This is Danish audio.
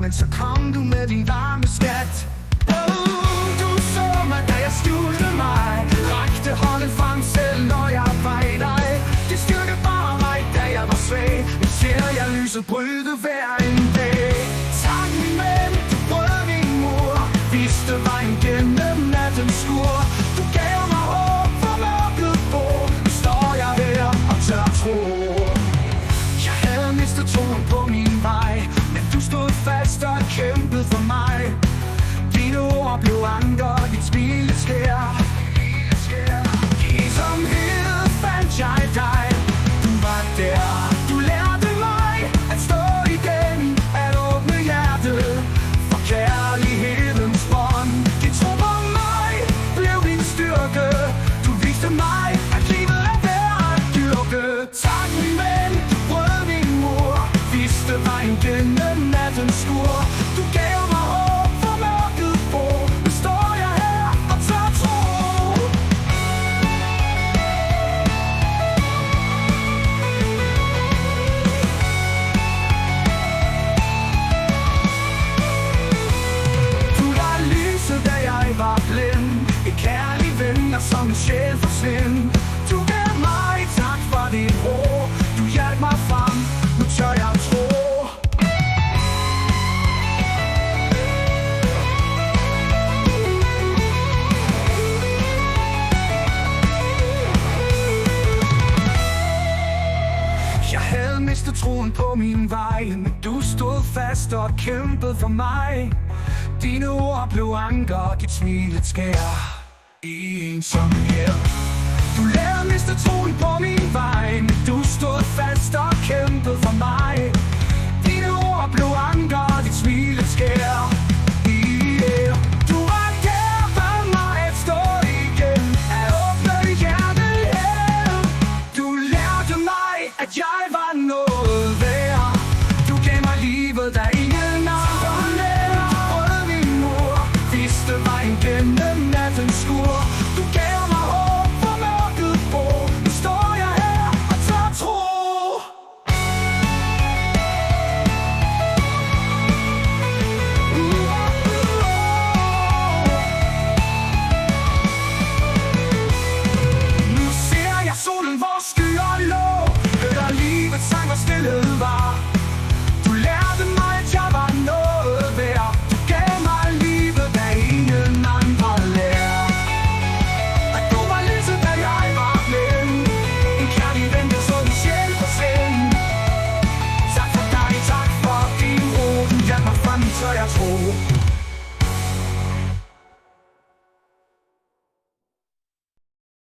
men så kom du med din varme skat. Du så mig, da jeg skjulte mig, rakte hånden frem selv, når jeg var i dig. Det styrkede bare mig, da jeg var svag. Nu ser jeg lyset bryde hver en dag. Tak min ven, du brød min mur, viste vejen gennem nattens skur. Du gav mig håb for mørket bord. Nu står jeg her og tør tro. Jeg havde mistet troen på min vej, men du stod fast og kæmpede for mig. Dine ord blev anker, dit smil et skær. I ensomhed fandt jeg dig. Du var der, du lærte mig at stå igen, at åbne hjertet for kærlighedens bånd. Din tro på mig blev din styrke. Du viste mig, at livet er værd at dyrke. Tak min ven, du brød min mur, viste vejen gennem nattens skur. Du gav mig håb for mørket bord. Nu står jeg her og tør tro. Du var lyset, da jeg var blind, en kærlig ven, og som en sjæl for sind. Du gav mig tak for dit ord, du hjalp mig frem, nu tør jeg tro. Jeg havde mistet troen på min vej, men du stod fast og kæmpede for mig. Dine ord blev anker, dit smil et skær i ensomhed. Du lærte miste troen på min vej, men du stod fast og kæmpede for mig. Dine ord blev anker, dit smil et skær. Du var der for mig at stå igen, at åbne hjertet her. Du lærte mig, at jeg var